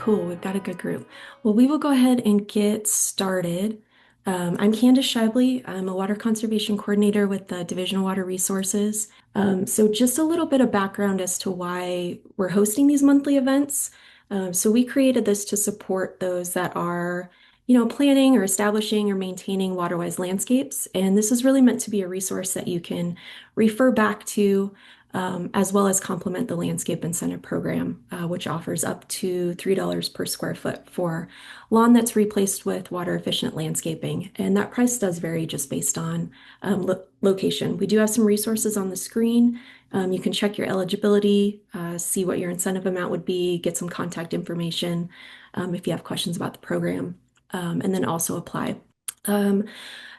Cool. We've got a good group. Well, we will go ahead and get started. I'm Candace Shibley. I'm a water conservation coordinator with the Division of Water Resources. So just a little bit of background as to why we're hosting these monthly events. So we created this to support those that are, planning or establishing or maintaining Waterwise landscapes. And this is really meant to be a resource that you can refer back to as well as complement the landscape incentive program, which offers up to $3 per square foot for lawn that's replaced with water efficient landscaping. And that price does vary just based on location. We do have some resources on the screen. You can check your eligibility, see what your incentive amount would be, get some contact information if you have questions about the program, and then also apply. Um,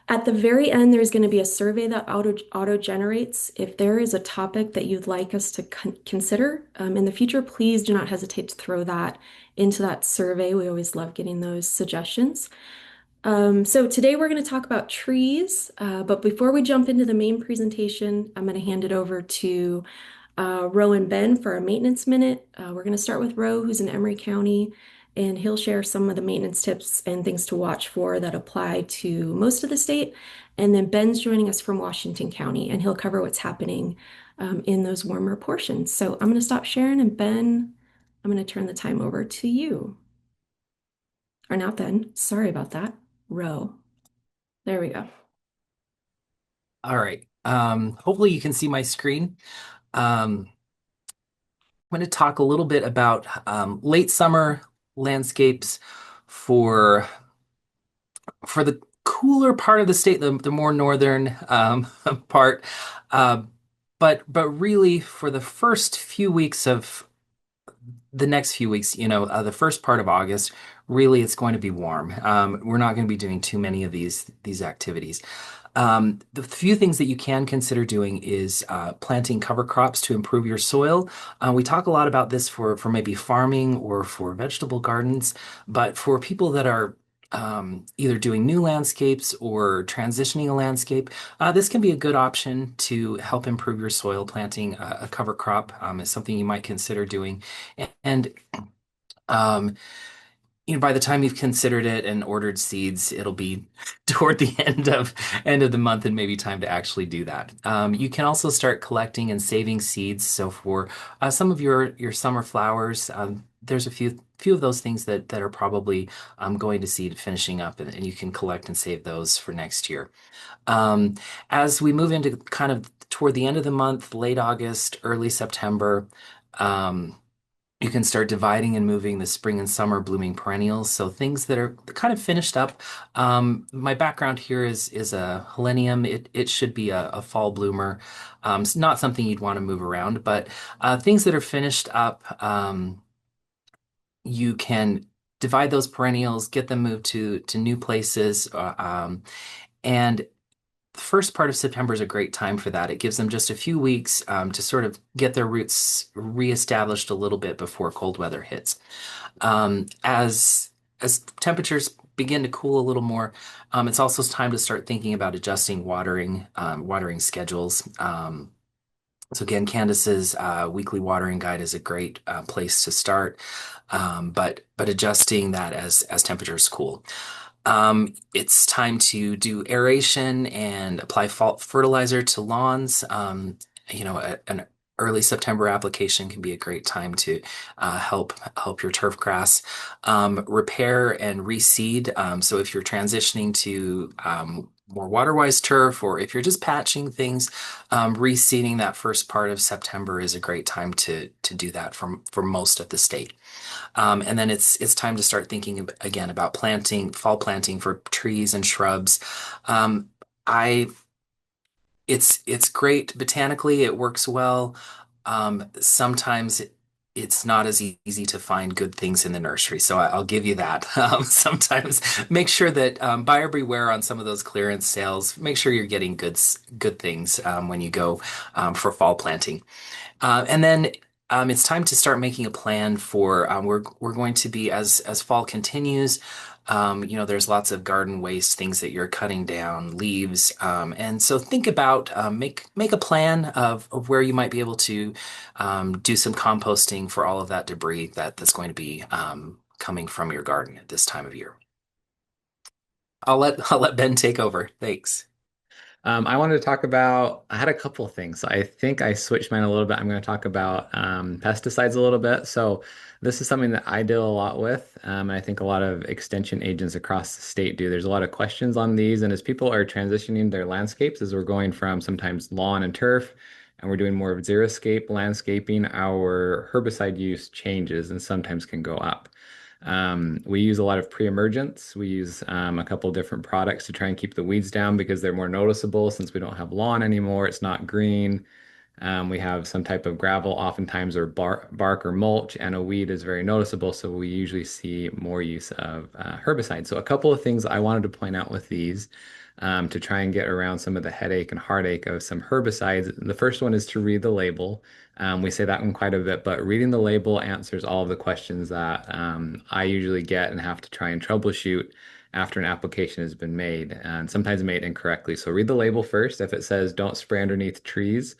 at the very end, there's going to be a survey that auto generates. If there is a topic that you'd like us to consider in the future, please do not hesitate to throw that into that survey. We always love getting those suggestions. So today we're going to talk about trees, but before we jump into the main presentation, I'm going to hand it over to Ro and Ben for a maintenance minute. We're going to start with Ro, who's in Emery County, and he'll share some of the maintenance tips and things to watch for that apply to most of the state. And then Ben's joining us from Washington County, and he'll cover what's happening in those warmer portions. So I'm going to stop sharing, and Ben, I'm going to turn the time over to you. Or not Ben, sorry about that. Ro. There we go. All right. Hopefully you can see my screen. I'm going to talk a little bit about late summer landscapes for for the cooler part of the state, the more northern part. Uh, but really for the first few weeks of the next few weeks, the first part of August, really it's going to be warm. We're not going to be doing too many of these activities. The few things that you can consider doing is planting cover crops to improve your soil. We talk a lot about this for maybe farming or for vegetable gardens, but for people that are either doing new landscapes or transitioning a landscape, this can be a good option to help improve your soil. Planting a cover crop is something you might consider doing. And um, by the time you've considered it and ordered seeds, it'll be toward the end of the month and maybe time to actually do that. You can also start collecting and saving seeds. So for some of your summer flowers, there's a few of those things that are probably going to seed finishing up, and you can collect and save those for next year. Um, as we move into kind of toward the end of the month, late August, early September. Um, you can start dividing and moving the spring and summer blooming perennials. So things that are kind of finished up. My background here is a helenium. It should be a fall bloomer. It's not something you'd want to move around, but things that are finished up, you can divide those perennials, get them moved to new places, and the first part of September is a great time for that. It gives them just a few weeks to sort of get their roots reestablished a little bit before cold weather hits. As temperatures begin to cool a little more, it's also time to start thinking about adjusting watering schedules. So again, Candace's weekly watering guide is a great place to start, but adjusting that as temperatures cool. It's time to do aeration and apply fall fertilizer to lawns. An early September application can be a great time to help your turf grass repair and reseed. So if you're transitioning to more waterwise turf, or if you're just patching things, reseeding that first part of September is a great time to do that for most of the state. And then it's time to start thinking again about fall planting for trees and shrubs. I it's great botanically, it works well. Sometimes it's not as easy to find good things in the nursery, so I'll give you that. Sometimes make sure that buyer beware on some of those clearance sales. Make sure you're getting good things when you go for fall planting. And then it's time to start making a plan for we're going to be as fall continues. There's lots of garden waste, things that you're cutting down, leaves, and so think about make a plan of where you might be able to do some composting for all of that debris that's going to be coming from your garden at this time of year. I'll let Ben take over. Thanks. I wanted to talk about, I had a couple of things. I think I switched mine a little bit. I'm going to talk about pesticides a little bit. So, this is something that I deal a lot with. And I think a lot of extension agents across the state do. There's a lot of questions on these. And as people are transitioning their landscapes, as we're going from sometimes lawn and turf, and we're doing more of xeriscape landscaping, our herbicide use changes and sometimes can go up. We use a lot of pre-emergents. We use a couple different products to try and keep the weeds down because they're more noticeable since we don't have lawn anymore. It's not green. We have some type of gravel, oftentimes, or bark or mulch, and a weed is very noticeable. So we usually see more use of herbicide. So a couple of things I wanted to point out with these to try and get around some of the headache and heartache of some herbicides. The first one is to read the label. We say that one quite a bit, but reading the label answers all of the questions that I usually get and have to try and troubleshoot after an application has been made, and sometimes made incorrectly. So read the label first. If it says don't spray underneath trees,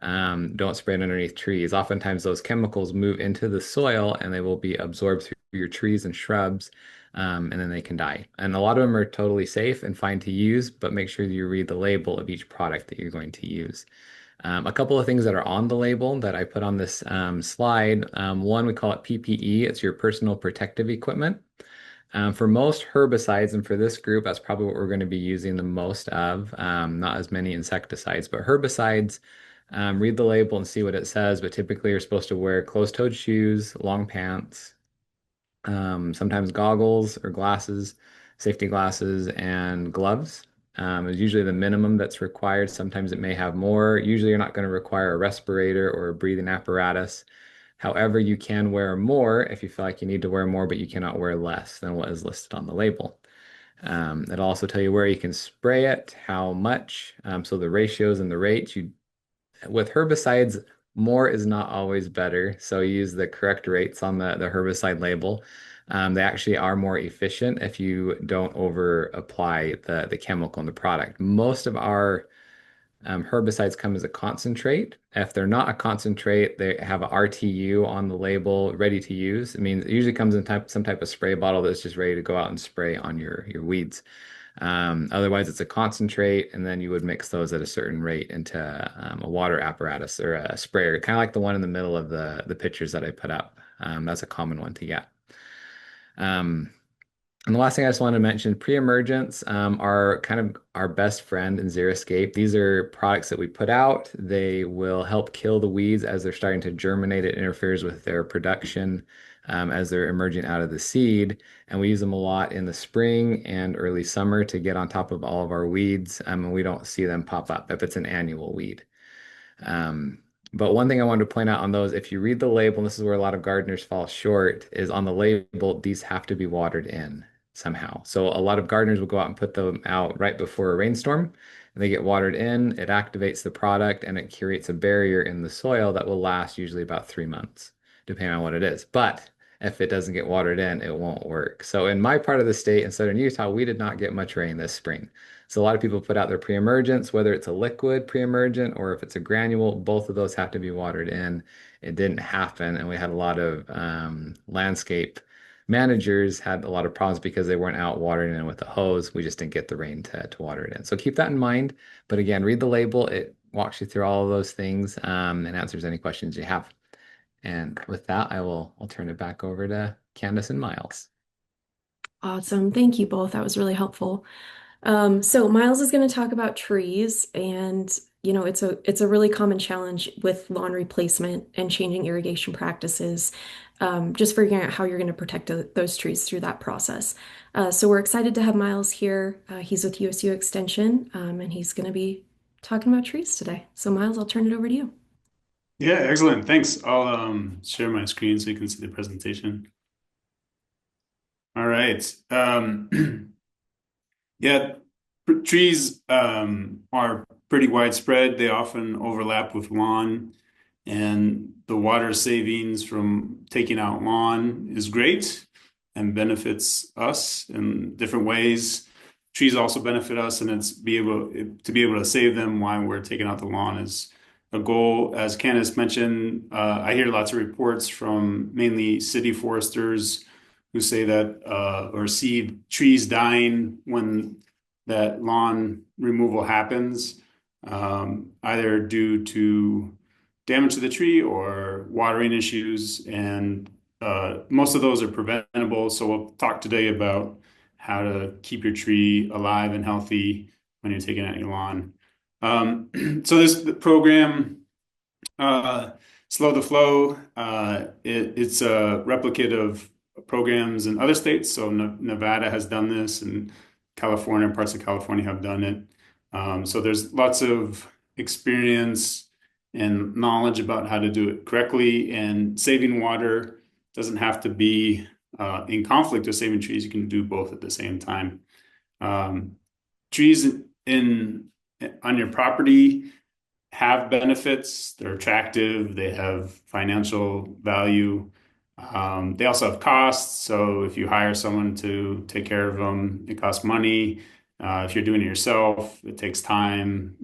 don't spray it underneath trees. Oftentimes, those chemicals move into the soil and they will be absorbed through your trees and shrubs, and then they can die. And a lot of them are totally safe and fine to use, but make sure you read the label of each product that you're going to use. A couple of things that are on the label that I put on this slide. One, we call it PPE. It's your personal protective equipment. For most herbicides, and for this group, that's probably what we're going to be using the most of. Not as many insecticides, but herbicides. Read the label and see what it says, but typically you're supposed to wear closed-toed shoes, long pants, sometimes goggles or glasses, safety glasses, and gloves. Is usually the minimum that's required. Sometimes it may have more. Usually you're not going to require a respirator or a breathing apparatus. However, you can wear more if you feel like you need to wear more, but you cannot wear less than what is listed on the label. It'll also tell you where you can spray it, how much, so the ratios and the rates. You with herbicides, more is not always better. So you use the correct rates on the herbicide label. They actually are more efficient if you don't over apply the chemical in the product. Most of our herbicides come as a concentrate. If they're not a concentrate, they have a RTU on the label, ready to use. I mean, it usually comes in some type of spray bottle that's just ready to go out and spray on your weeds. Otherwise, it's a concentrate, and then you would mix those at a certain rate into a water apparatus or a sprayer, kind of like the one in the middle of the pictures that I put up. That's a common one to get. Um, and the last thing I just wanted to mention, pre-emergents are kind of our best friend in Xeriscape. These are products that we put out. They will help kill the weeds as they're starting to germinate. It interferes with their production as they're emerging out of the seed. And we use them a lot in the spring and early summer to get on top of all of our weeds. And we don't see them pop up if it's an annual weed. Um, but one thing I wanted to point out on those, if you read the label, and this is where a lot of gardeners fall short, is on the label, these have to be watered in somehow. So a lot of gardeners will go out and put them out right before a rainstorm, and they get watered in, it activates the product, and it creates a barrier in the soil that will last usually about 3 months, depending on what it is. But if it doesn't get watered in, it won't work. So in my part of the state in southern Utah, we did not get much rain this spring. So a lot of people put out their pre-emergents, whether it's a liquid pre-emergent or if it's a granule, both of those have to be watered in. It didn't happen, and we had a lot of landscape managers had a lot of problems because they weren't out watering in with a hose. We just didn't get the rain to water it in. So keep that in mind. But again, read the label. It walks you through all of those things and answers any questions you have. And with that, I'll turn it back over to Candace and Miles. Awesome. Thank you both. That was really helpful. So Miles is going to talk about trees, and it's a really common challenge with lawn replacement and changing irrigation practices. Just figuring out how you're going to protect those trees through that process. So we're excited to have Miles here. He's with USU Extension, and he's going to be talking about trees today. So Miles, I'll turn it over to you. Yeah, excellent. Thanks. I'll share my screen so you can see the presentation. All right. Yeah, trees are pretty widespread. They often overlap with lawn, and the water savings from taking out lawn is great and benefits us in different ways. Trees also benefit us, and to be able to save them while we're taking out the lawn is a goal. As Candace mentioned, I hear lots of reports from mainly city foresters who say that or see trees dying when that lawn removal happens, either due to damage to the tree or watering issues. And most of those are preventable. So we'll talk today about how to keep your tree alive and healthy when you're taking out your lawn. So this program, uh, Slow the Flow, it's a replicate of programs in other states. So Nevada has done this, and California, parts of California have done it. So there's lots of experience and knowledge about how to do it correctly. And saving water doesn't have to be in conflict with saving trees. You can do both at the same time. Um, trees in on your property have benefits. They're attractive. They have financial value. They also have costs. So if you hire someone to take care of them, it costs money. If you're doing it yourself, it takes time.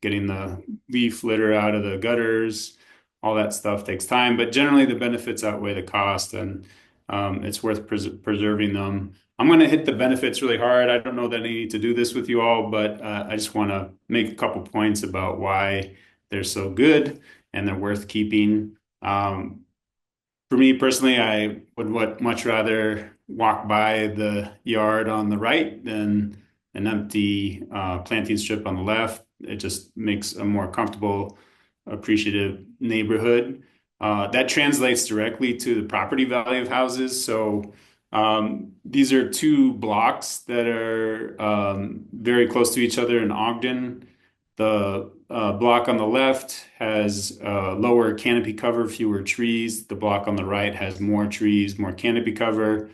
Getting the leaf litter out of the gutters, all that stuff takes time. But generally, the benefits outweigh the cost, and it's worth preserving them. I'm going to hit the benefits really hard. I don't know that I need to do this with you all, but I just want to make a couple points about why they're so good and they're worth keeping. For me personally, I would much rather walk by the yard on the right than an empty planting strip on the left. It just makes a more comfortable, appreciative neighborhood. That translates directly to the property value of houses. So these are two blocks that are very close to each other in Ogden. The block on the left has lower canopy cover, fewer trees. The block on the right has more trees, more canopy cover.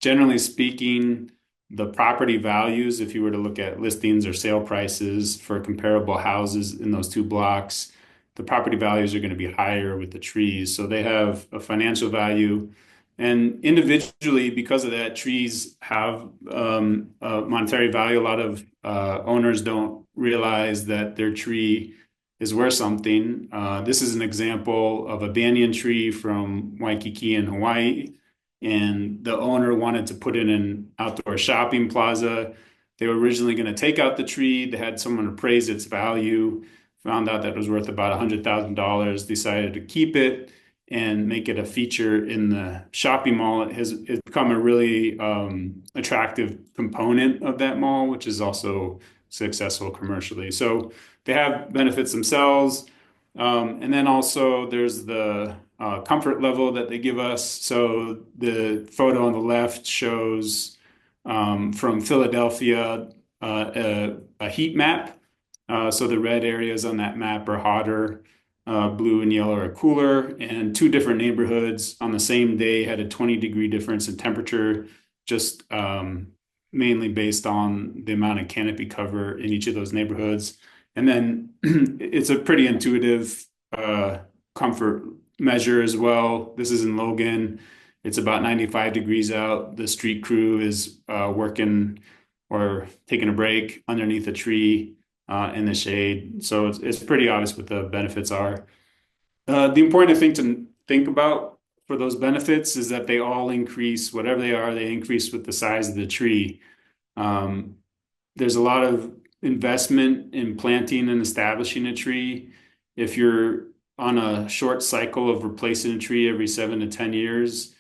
Generally speaking, the property values, if you were to look at listings or sale prices for comparable houses in those two blocks, the property values are going to be higher with the trees. So they have a financial value. And individually, because of that, trees have a monetary value. A lot of owners don't realize that their tree is worth something. This is an example of a banyan tree from Waikiki in Hawaii, and the owner wanted to put in an outdoor shopping plaza. They were originally going to take out the tree. They had someone appraise its value, found out that it was worth about $100,000, decided to keep it and make it a feature in the shopping mall. It's become a really attractive component of that mall, which is also successful commercially. So they have benefits themselves. And then also there's the comfort level that they give us. So the photo on the left shows from Philadelphia a heat map. So the red areas on that map are hotter, blue and yellow are cooler, and two different neighborhoods on the same day had a 20-degree difference in temperature, just mainly based on the amount of canopy cover in each of those neighborhoods. And then it's a pretty intuitive comfort measure as well. This is in Logan. It's about 95 degrees out. The street crew is working or taking a break underneath a tree in the shade. So it's pretty obvious what the benefits are. The important thing to think about for those benefits is that they all increase, whatever they are, they increase with the size of the tree. Um, there's a lot of investment in planting and establishing a tree. If you're on a short cycle of replacing a tree every 7 to 10 years,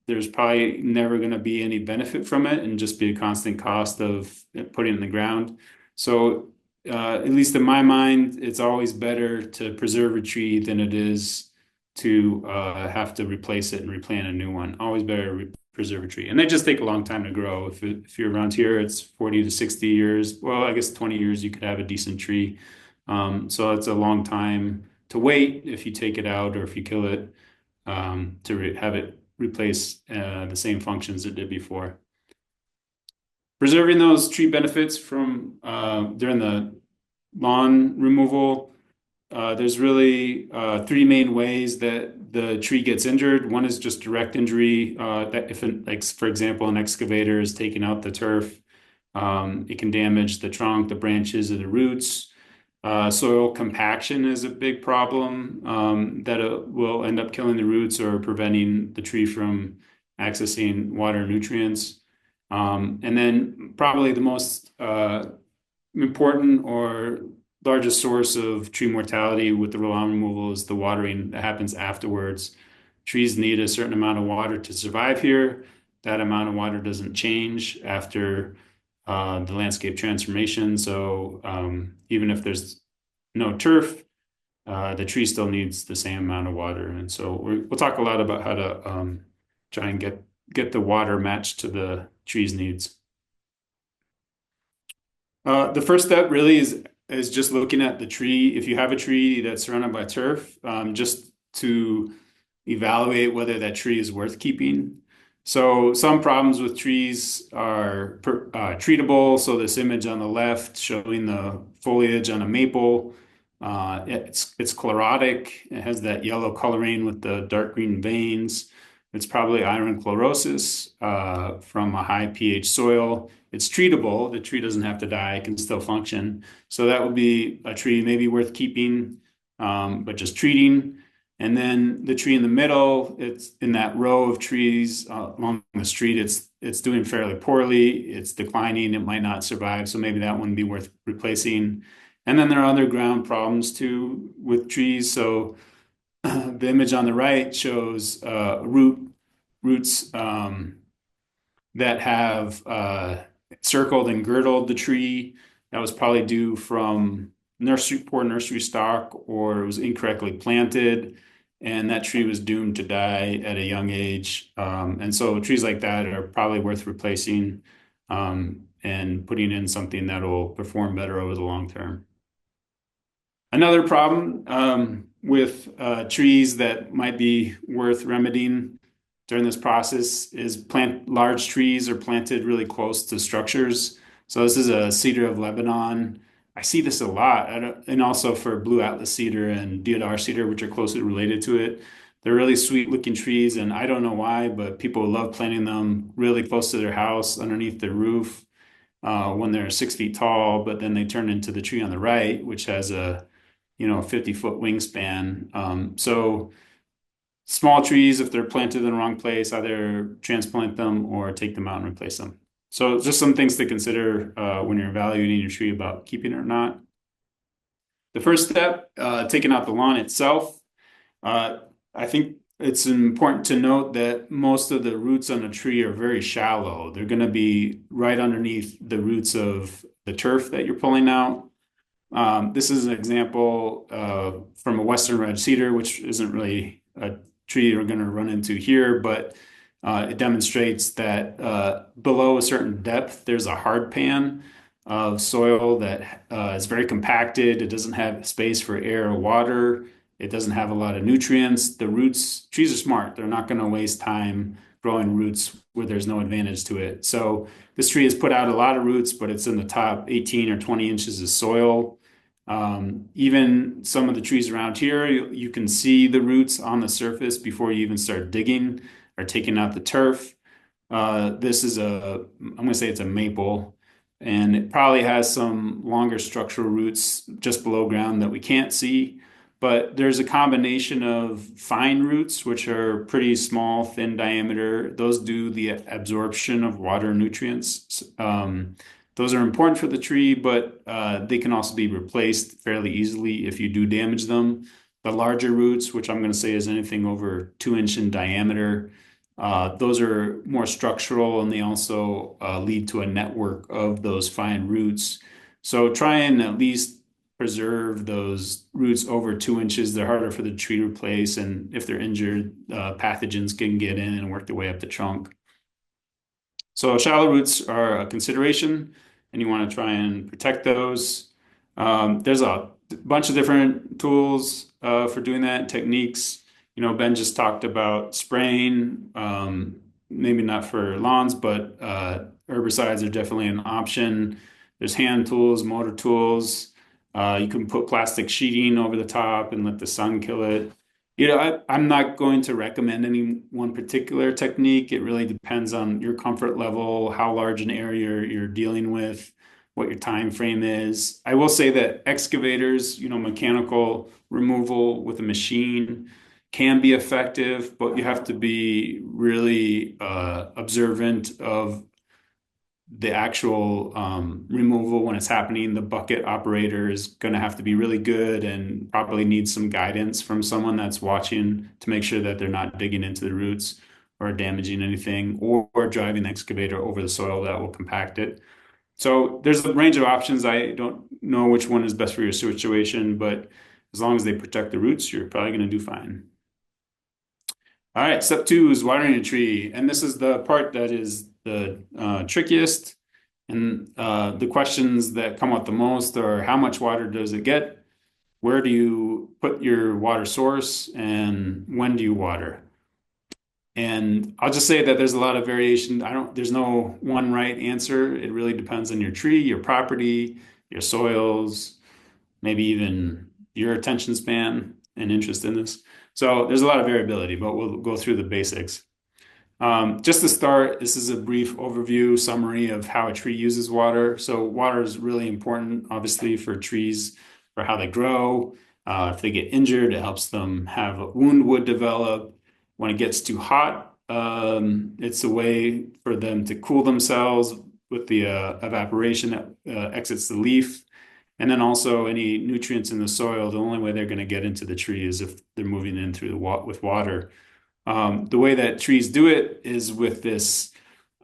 there's probably never going to be any benefit from it and just be a constant cost of putting it in the ground. So, at least in my mind, it's always better to preserve a tree than it is to have to replace it and replant a new one. Always better to preserve a tree. And they just take a long time to grow. If you're around here, it's 40 to 60 years. Well, I guess 20 years you could have a decent tree. So it's a long time to wait if you take it out or if you kill it to have it replace the same functions it did before. Preserving those tree benefits from during the lawn removal, there's really three main ways that the tree gets injured. One is just direct injury. That if, like for example, an excavator is taking out the turf, it can damage the trunk, the branches, or the roots. Soil compaction is a big problem that will end up killing the roots or preventing the tree from accessing water nutrients. And then probably the most important or largest source of tree mortality with the lawn removal is the watering that happens afterwards. Trees need a certain amount of water to survive here. That amount of water doesn't change after the landscape transformation. So even if there's no turf, the tree still needs the same amount of water. And so we'll talk a lot about how to try and get the water matched to the tree's needs. The first step really is just looking at the tree. If you have a tree that's surrounded by turf, just to evaluate whether that tree is worth keeping. So some problems with trees are treatable. So this image on the left showing the foliage on a maple, it's chlorotic. It has that yellow coloring with the dark green veins. It's probably iron chlorosis from a high pH soil. It's treatable. The tree doesn't have to die. It can still function. So that would be a tree maybe worth keeping, but just treating. And then the tree in the middle, it's in that row of trees along the street. It's doing fairly poorly. It's declining. It might not survive. So maybe that wouldn't be worth replacing. And then there are other ground problems too with trees. So the image on the right shows roots that have circled and girdled the tree. That was probably due from poor nursery stock, or it was incorrectly planted, and that tree was doomed to die at a young age. And so trees like that are probably worth replacing and putting in something that will perform better over the long term. Another problem with trees that might be worth remedying during this process is large trees are planted really close to structures. So this is a cedar of Lebanon. I see this a lot, and also for blue atlas cedar and deodar cedar, which are closely related to it. They're really sweet looking trees, and I don't know why, but people love planting them really close to their house underneath their roof when they're 6 feet tall, but then they turn into the tree on the right, which has a 50-foot wingspan. So small trees, if they're planted in the wrong place, either transplant them or take them out and replace them. So just some things to consider when you're evaluating your tree about keeping it or not. The first step, taking out the lawn itself. I think it's important to note that most of the roots on a tree are very shallow. They're going to be right underneath the roots of the turf that you're pulling out. This is an example from a Western red cedar, which isn't really a tree you're going to run into here, but it demonstrates that below a certain depth, there's a hard pan of soil that is very compacted. It doesn't have space for air or water. It doesn't have a lot of nutrients. Trees are smart. They're not going to waste time growing roots where there's no advantage to it. So this tree has put out a lot of roots, but it's in the top 18 or 20 inches of soil. Even some of the trees around here, you can see the roots on the surface before you even start digging or taking out the turf. This is I'm going to say it's a maple, and it probably has some longer structural roots just below ground that we can't see. But there's a combination of fine roots, which are pretty small, thin diameter. Those do the absorption of water nutrients. Those are important for the tree, but they can also be replaced fairly easily if you do damage them. The larger roots, which I'm going to say is anything over 2 inch in diameter, those are more structural, and they also lead to a network of those fine roots. So try and at least preserve those roots over 2 inches. They're harder for the tree to replace, and if they're injured, pathogens can get in and work their way up the trunk. So shallow roots are a consideration, and you want to try and protect those. There's a bunch of different tools for doing that, techniques. Ben just talked about spraying, maybe not for lawns, but herbicides are definitely an option. There's hand tools, motor tools. You can put plastic sheeting over the top and let the sun kill it. I'm not going to recommend any one particular technique. It really depends on your comfort level, how large an area you're dealing with, what your time frame is. I will say that excavators, mechanical removal with a machine can be effective, but you have to be really observant of the actual removal when it's happening. The bucket operator is going to have to be really good and probably need some guidance from someone that's watching to make sure that they're not digging into the roots or damaging anything or driving the excavator over the soil that will compact it. So there's a range of options. I don't know which one is best for your situation, but as long as they protect the roots, you're probably going to do fine. All right, step two is watering a tree. And this is the part that is the trickiest. And the questions that come up the most are how much water does it get? Where do you put your water source? And when do you water? And I'll just say that there's a lot of variation. There's no one right answer. It really depends on your tree, your property, your soils, maybe even your attention span and interest in this. So there's a lot of variability, but we'll go through the basics. Just to start, this is a brief overview summary of how a tree uses water. So water is really important, obviously, for trees, for how they grow. If they get injured, it helps them have a wound would develop. When it gets too hot, it's a way for them to cool themselves with the evaporation that exits the leaf. And then also any nutrients in the soil, the only way they're going to get into the tree is if they're moving in through with water. The way that trees do it is with this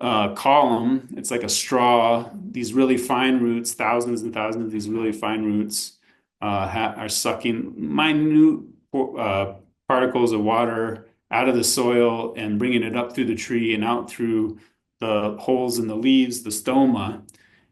column. It's like a straw. These really fine roots, thousands and thousands of these really fine roots, are sucking minute particles of water out of the soil and bringing it up through the tree and out through the holes in the leaves, the stoma.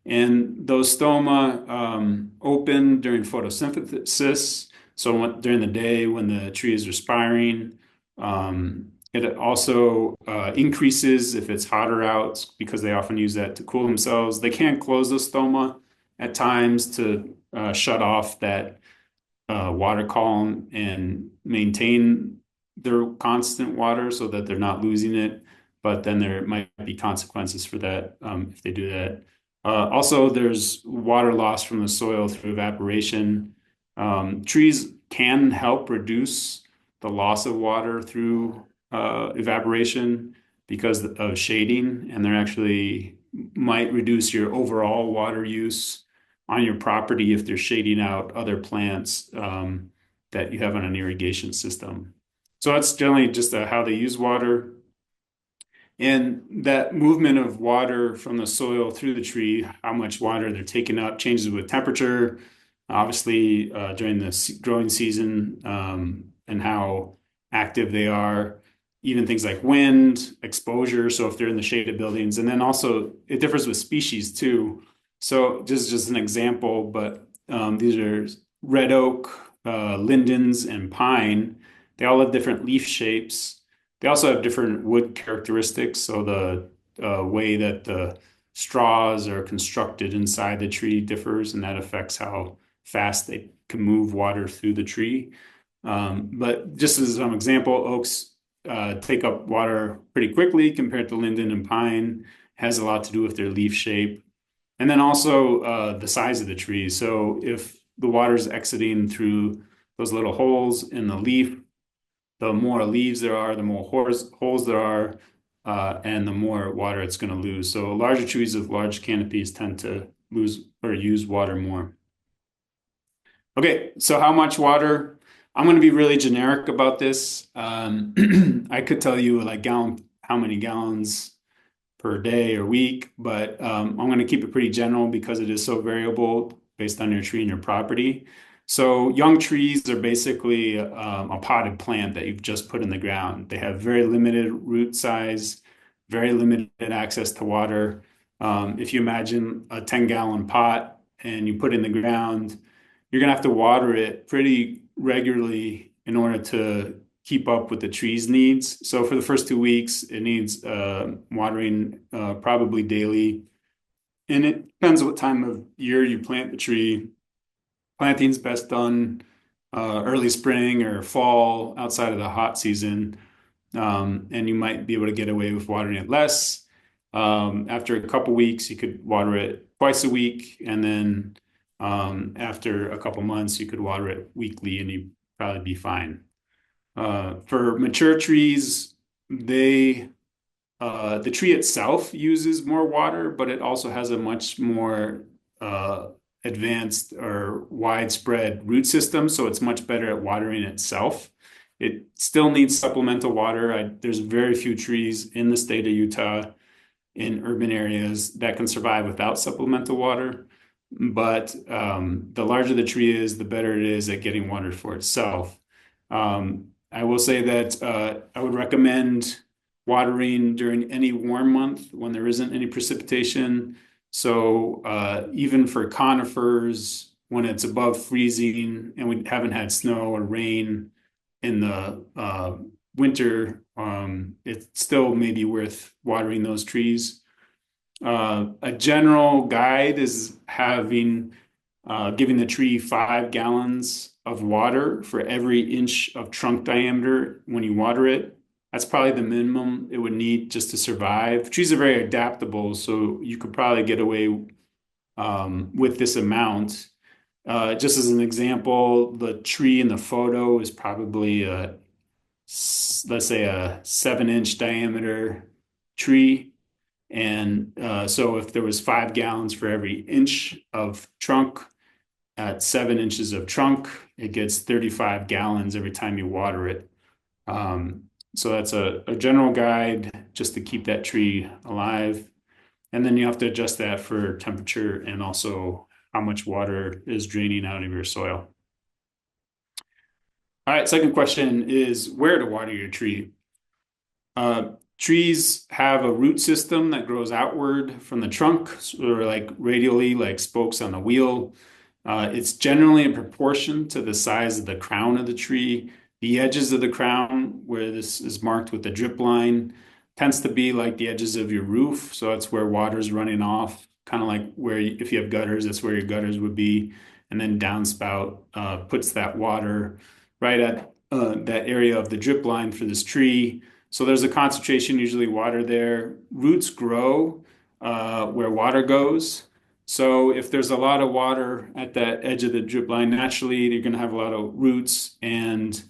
And those stoma open during photosynthesis. So during the day when the tree is respiring, it also increases if it's hotter out because they often use that to cool themselves. They can close the stoma at times to shut off that water column and maintain their constant water so that they're not losing it. But then there might be consequences for that if they do that. Also, there's water loss from the soil through evaporation. Trees can help reduce the loss of water through evaporation because of shading, and they're actually might reduce your overall water use on your property if they're shading out other plants that you have on an irrigation system. So that's generally just how they use water. And that movement of water from the soil through the tree, how much water they're taking up, changes with temperature, obviously during the growing season, and how active they are. Even things like wind, exposure. So if they're in the shaded buildings, and then also it differs with species too. So just an example, but these are red oak, lindens, and pine. They all have different leaf shapes. They also have different wood characteristics. So the way that the straws are constructed inside the tree differs, and that affects how fast they can move water through the tree. But just as an example, oaks take up water pretty quickly compared to linden and pine. Has a lot to do with their leaf shape. And then also the size of the tree. So if the water is exiting through those little holes in the leaf, the more leaves there are, the more holes there are, and the more water it's going to lose. So larger trees with large canopies tend to lose or use water more. Okay, so how much water? I'm going to be really generic about this. I could tell you like how many gallons per day or week, but I'm going to keep it pretty general because it is so variable based on your tree and your property. So young trees are basically a potted plant that you've just put in the ground. They have very limited root size, very limited access to water. If you imagine a 10-gallon pot and you put it in the ground, you're going to have to water it pretty regularly in order to keep up with the tree's needs. So for the first 2 weeks, it needs watering probably daily. And it depends what time of year you plant the tree. Planting's best done early spring or fall outside of the hot season. And you might be able to get away with watering it less. After a couple weeks, you could water it twice a week. And then after a couple months, you could water it weekly and you'd probably be fine. For mature trees, they the tree itself uses more water, but it also has a much more uh, advanced or widespread root system, so it's much better at watering itself. It still needs supplemental water. There's very few trees in the state of Utah in urban areas that can survive without supplemental water. But the larger the tree is, the better it is at getting water for itself. I will say that I would recommend watering during any warm month when there isn't any precipitation. So even for conifers, when it's above freezing and we haven't had snow or rain in the winter, it still may be worth watering those trees. A general guide is giving the tree 5 gallons of water for every inch of trunk diameter when you water it. That's probably the minimum it would need just to survive. Trees are very adaptable, so you could probably get away with this amount. Just as an example, the tree in the photo is probably let's say a 7-inch diameter tree. And so if there was 5 gallons for every inch of trunk at 7 inches of trunk, it gets 35 gallons every time you water it. Um, so that's a general guide just to keep that tree alive. And then you have to adjust that for temperature and also how much water is draining out of your soil. All right, second question is where to water your tree. Trees have a root system that grows outward from the trunk, or like radially, like spokes on a wheel. It's generally in proportion to the size of the crown of the tree. The edges of the crown, where this is marked with the drip line, tends to be like the edges of your roof. So that's where water's running off, kind of like where if you have gutters, that's where your gutters would be. And then downspout puts that water right at that area of the drip line for this tree. So there's a concentration, usually water there. Roots grow where water goes. So if there's a lot of water at that edge of the drip line, naturally you're going to have a lot of roots. And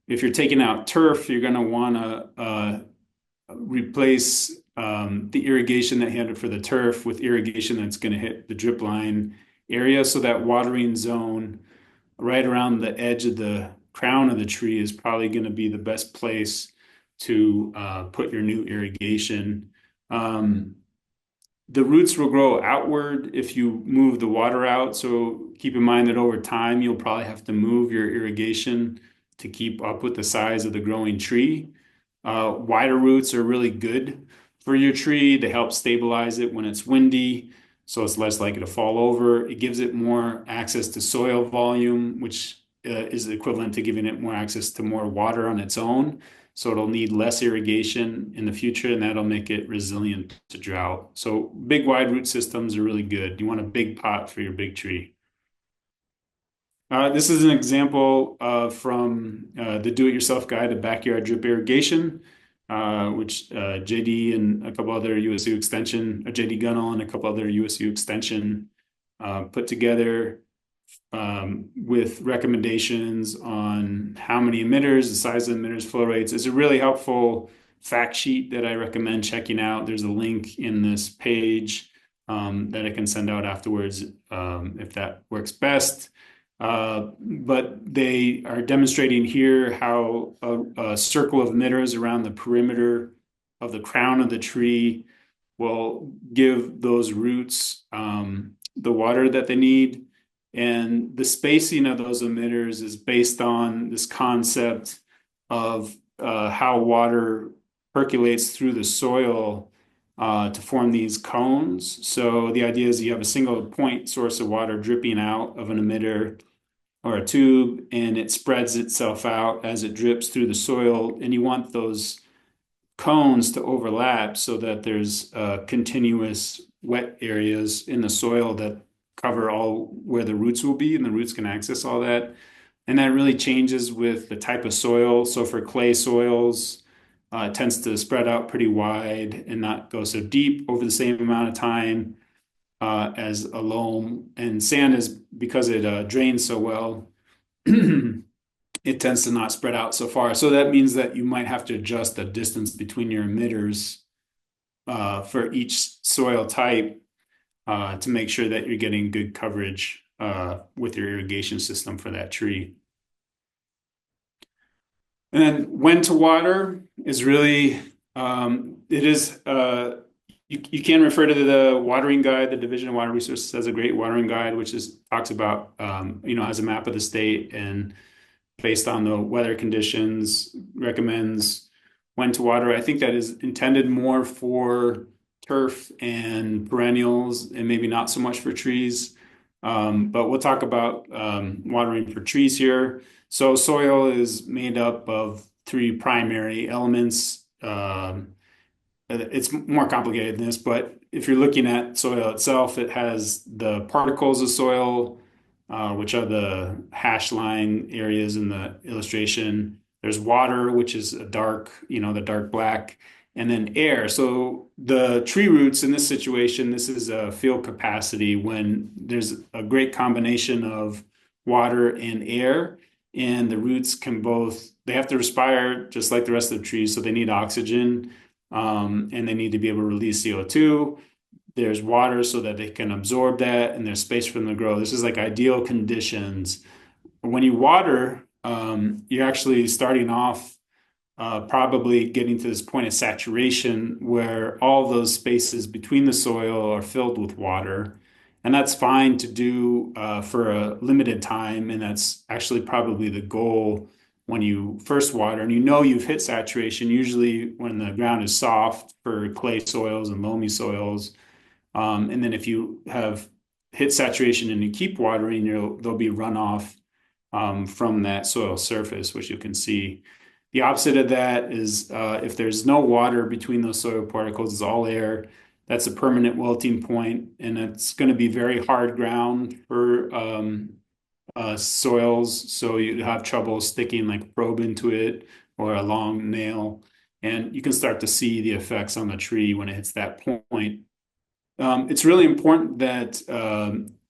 if you're taking out turf, you're going to want to replace the irrigation that you had for the turf with irrigation that's going to hit the drip line area. So that watering zone right around the edge of the crown of the tree is probably going to be the best place to put your new irrigation. Um, the roots will grow outward if you move the water out. So keep in mind that over time, you'll probably have to move your irrigation to keep up with the size of the growing tree. Wider roots are really good for your tree. They help stabilize it when it's windy, so it's less likely to fall over. It gives it more access to soil volume, which is equivalent to giving it more access to more water on its own. So it'll need less irrigation in the future, and that'll make it resilient to drought. So big wide root systems are really good. You want a big pot for your big tree. This is an example from the Do-It-Yourself Guide to Backyard Drip Irrigation, which JD and a couple other USU Extension, JD Gunnell and a couple other USU Extension put together with recommendations on how many emitters, the size of the emitters, flow rates. It's a really helpful fact sheet that I recommend checking out. There's a link in this page that I can send out afterwards if that works best. But they are demonstrating here how a circle of emitters around the perimeter of the crown of the tree will give those roots the water that they need. And the spacing of those emitters is based on this concept of how water percolates through the soil to form these cones. So the idea is you have a single point source of water dripping out of an emitter or a tube, and it spreads itself out as it drips through the soil. And you want those cones to overlap so that there's continuous wet areas in the soil that cover all where the roots will be, and the roots can access all that. And that really changes with the type of soil. So for clay soils, it tends to spread out pretty wide and not go so deep over the same amount of time as a loam. And sand is because it drains so well. it tends to not spread out so far. So that means that you might have to adjust the distance between your emitters for each soil type to make sure that you're getting good coverage with your irrigation system for that tree. And then when to water is really, it is, you can refer to the watering guide. The Division of Water Resources has a great watering guide, which is talks about, has a map of the state and based on the weather conditions, recommends when to water. I think that is intended more for turf and perennials and maybe not so much for trees. But we'll talk about watering for trees here. So soil is made up of three primary elements. It's more complicated than this, but if you're looking at soil itself, it has the particles of soil, which are the hash line areas in the illustration. There's water, which is a dark, the dark black, and then air. So the tree roots in this situation, this is a field capacity when there's a great combination of water and air, and the roots can both, they have to respire just like the rest of the trees, so they need oxygen, and they need to be able to release CO2. There's water so that they can absorb that, and there's space for them to grow. This is like ideal conditions. When you water, you're actually starting off probably getting to this point of saturation where all those spaces between the soil are filled with water. And that's fine to do for a limited time. And that's actually probably the goal when you first water. And you've hit saturation, usually when the ground is soft for clay soils and loamy soils. And then if you have hit saturation and you keep watering, there'll be runoff from that soil surface, which you can see. The opposite of that is if there's no water between those soil particles, it's all air. That's a permanent wilting point, and it's going to be very hard ground for soils. So you have trouble sticking like a probe into it or a long nail, and you can start to see the effects on the tree when it hits that point. It's really important that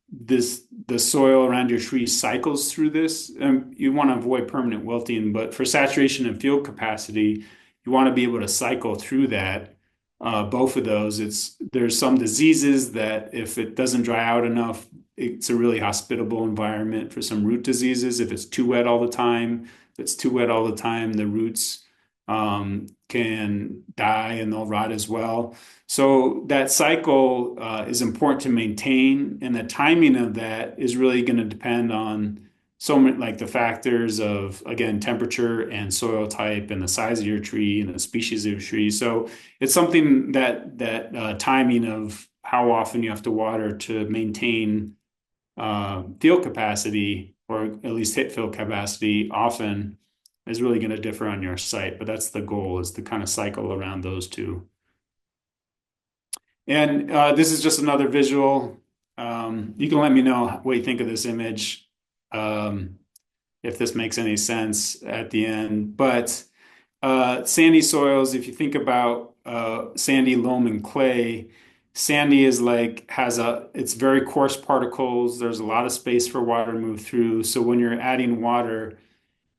the soil around your tree cycles through this. You want to avoid permanent wilting, but for saturation and field capacity, you want to be able to cycle through that. Both of those, there's some diseases that if it doesn't dry out enough, it's a really hospitable environment for some root diseases. If it's too wet all the time, if it's too wet all the time, the roots can die and they'll rot as well. So that cycle is important to maintain, and the timing of that is really going to depend on so many like the factors of again temperature and soil type and the size of your tree and the species of your tree. So it's something that timing of how often you have to water to maintain field capacity or at least hit field capacity often is really going to differ on your site. But that's the goal is to kind of cycle around those two. And this is just another visual. You can let me know what you think of this image, if this makes any sense at the end. But sandy soils, if you think about sandy, loam, and clay, sandy is it's very coarse particles. There's a lot of space for water to move through. So when you're adding water,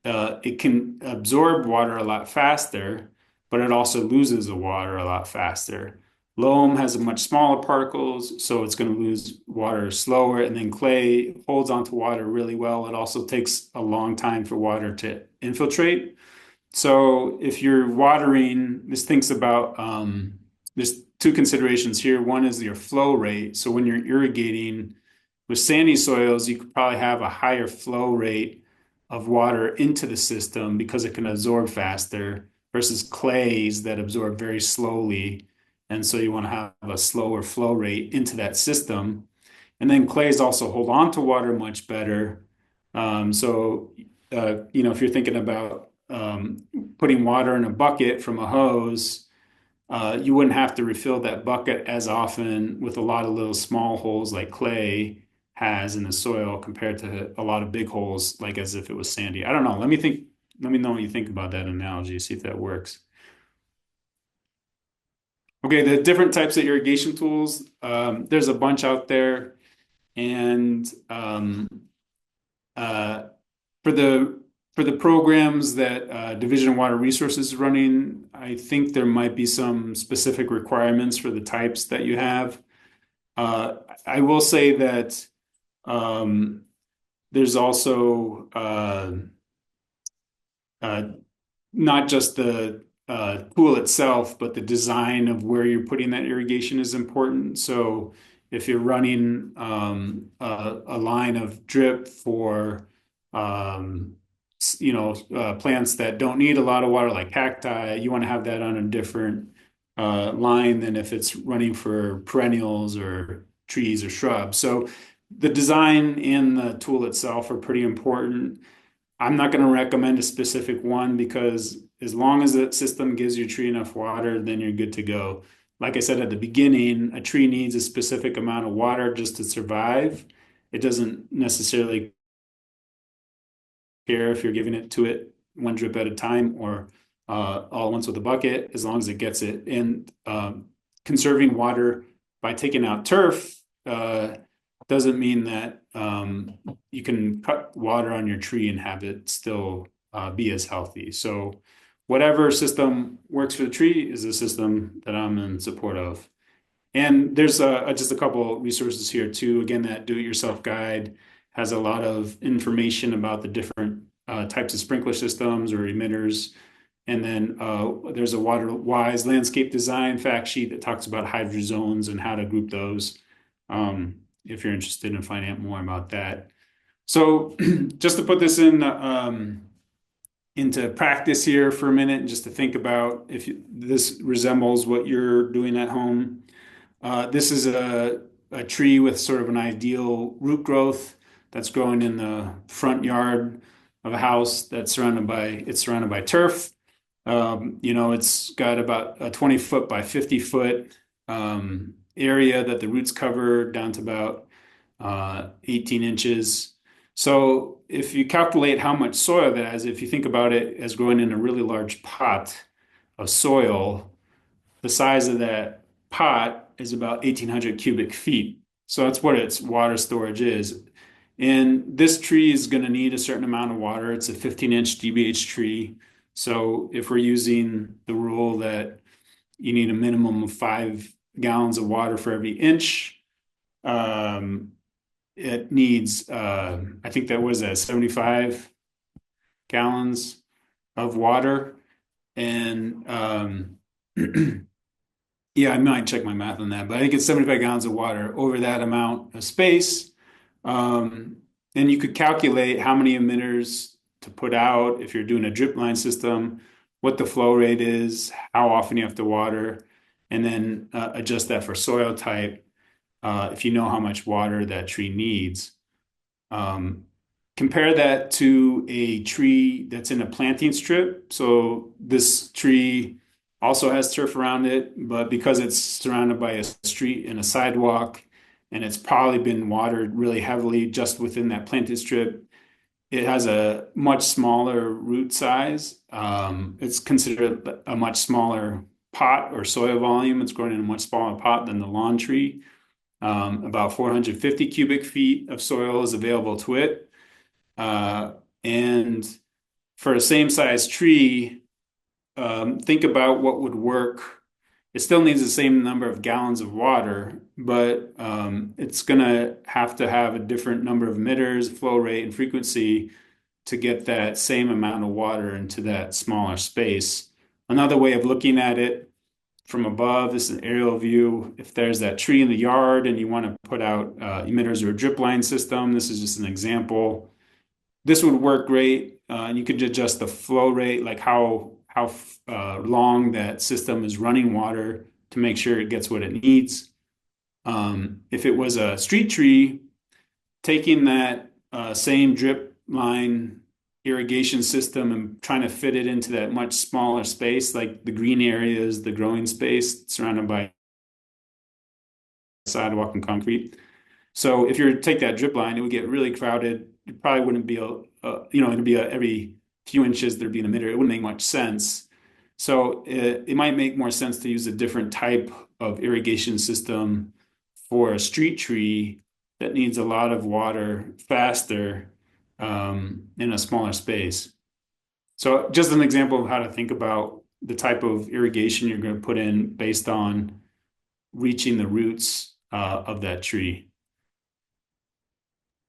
it can absorb water a lot faster, but it also loses the water a lot faster. Loam has a much smaller particles, so it's going to lose water slower. And then clay holds onto water really well. It also takes a long time for water to infiltrate. So if you're watering, this thinks about there's two considerations here. One is your flow rate. So when you're irrigating with sandy soils, you could probably have a higher flow rate of water into the system because it can absorb faster versus clays that absorb very slowly. And so you want to have a slower flow rate into that system. And then clays also hold on to water much better. If you're thinking about putting water in a bucket from a hose, you wouldn't have to refill that bucket as often with a lot of little small holes like clay has in the soil compared to a lot of big holes, like as if it was sandy. I don't know. Let me know what you think about that analogy, see if that works. Okay, the different types of irrigation tools. There's a bunch out there. And for the for the programs that Division of Water Resources is running, I think there might be some specific requirements for the types that you have. Uh, I will say that um, there's also uh, not just the pool itself, but the design of where you're putting that irrigation is important. So if you're running a line of drip for plants that don't need a lot of water, like cacti, you want to have that on a different line than if it's running for perennials or trees or shrubs. So the design and the tool itself are pretty important. I'm not going to recommend a specific one because as long as the system gives your tree enough water, then you're good to go. Like I said at the beginning, a tree needs a specific amount of water just to survive. It doesn't necessarily care if you're giving it to it one drip at a time or all at once with a bucket, as long as it gets it. And conserving water by taking out turf doesn't mean that you can cut water on your tree and have it still be as healthy. So whatever system works for the tree is a system that I'm in support of. And there's just a couple resources here too. Again, that do-it-yourself guide has a lot of information about the different types of sprinkler systems or emitters. And then there's a Waterwise landscape design fact sheet that talks about hydro zones and how to group those. If you're interested in finding out more about that. So just to put this into practice here for a minute, and just to think about if this resembles what you're doing at home. This is a tree with sort of an ideal root growth that's growing in the front yard of a house that's surrounded by turf. It's got about a 20-foot by 50-foot area that the roots cover down to about 18 inches. So if you calculate how much soil that has, if you think about it as growing in a really large pot of soil, the size of that pot is about 1,800 cubic feet. So that's what its water storage is. And this tree is going to need a certain amount of water. It's a 15-inch DBH tree. So if we're using the rule that you need a minimum of 5 gallons of water for every inch, it needs, I think that was at 75 gallons of water. And yeah, I might check my math on that, but I think it's 75 gallons of water over that amount of space. And you could calculate how many emitters to put out if you're doing a drip line system, what the flow rate is, how often you have to water, and then adjust that for soil type if you know how much water that tree needs. Um, Compare that to a tree that's in a planting strip. So this tree also has turf around it, but because it's surrounded by a street and a sidewalk, and it's probably been watered really heavily just within that planted strip, it has a much smaller root size. It's considered a much smaller pot or soil volume. It's growing in a much smaller pot than the lawn tree. About 450 cubic feet of soil is available to it. And for a same size tree, think about what would work. It still needs the same number of gallons of water, but it's going to have a different number of emitters, flow rate, and frequency to get that same amount of water into that smaller space. Another way of looking at it from above, this is an aerial view. If there's that tree in the yard and you want to put out emitters or a drip line system, this is just an example. This would work great. You could adjust the flow rate, like how long that system is running water to make sure it gets what it needs. If it was a street tree, taking that same drip line irrigation system and trying to fit it into that much smaller space, like the green areas, the growing space surrounded by sidewalk and concrete. So if you were to take that drip line, it would get really crowded. It probably wouldn't be it'd be every few inches there'd be an emitter. It wouldn't make much sense. So it might make more sense to use a different type of irrigation system for a street tree that needs a lot of water faster in a smaller space. So just an example of how to think about the type of irrigation you're going to put in based on reaching the roots of that tree.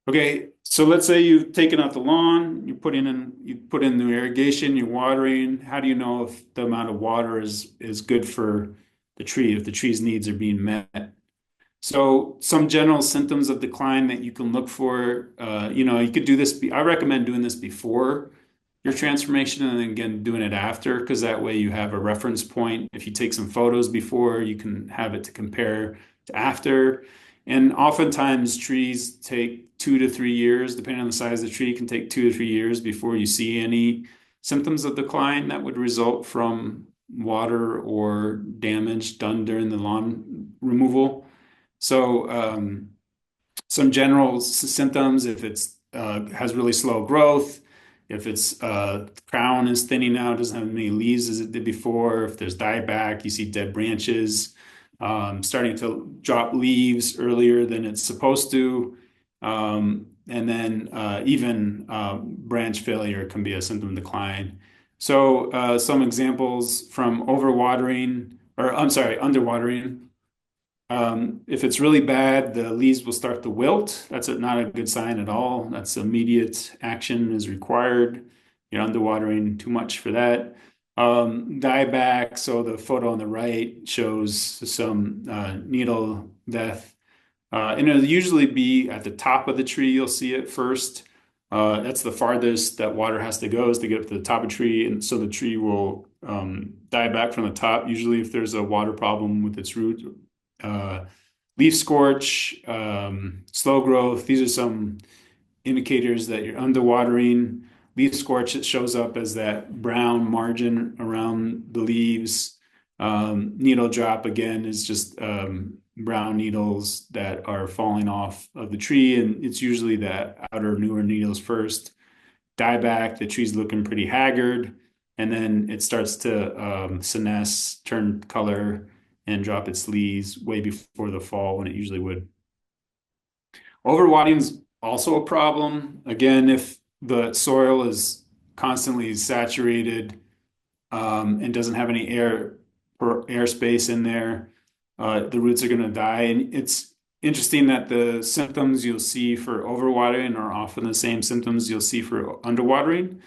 Okay, so let's say you've taken out the lawn, you put in new irrigation, you're watering. How do you know if the amount of water is good for the tree, if the tree's needs are being met? So some general symptoms of decline that you can look for, you could do this. I recommend doing this before your transformation and then again doing it after, because that way you have a reference point. If you take some photos before, you can have it to compare to after. And oftentimes trees take 2 to 3 years, depending on the size of the tree, can take 2 to 3 years before you see any symptoms of decline that would result from water or damage done during the lawn removal. So some general symptoms, if it's has really slow growth, if its crown is thinning out, doesn't have as many leaves as it did before, if there's dieback, you see dead branches, starting to drop leaves earlier than it's supposed to, and then even branch failure can be a symptom of decline. So some examples from overwatering, or I'm sorry, underwatering. If it's really bad, the leaves will start to wilt. That's not a good sign at all. That's immediate action is required. You're underwatering too much for that. Dieback, so the photo on the right shows some needle death. And it'll usually be at the top of the tree, you'll see it first. That's the farthest that water has to go is to get up to the top of the tree. And so the tree will die back from the top, usually if there's a water problem with its root. Uh, Leaf scorch, slow growth. These are some indicators that you're underwatering. Leaf scorch, it shows up as that brown margin around the leaves. Needle drop, again, is just brown needles that are falling off of the tree, and it's usually the outer, newer needles first. Dieback, the tree's looking pretty haggard, and then it starts to senesce, turn color, and drop its leaves way before the fall when it usually would. Overwatering is also a problem. Again, if the soil is constantly saturated and doesn't have any air space in there, the roots are going to die. And it's interesting that the symptoms you'll see for overwatering are often the same symptoms you'll see for underwatering.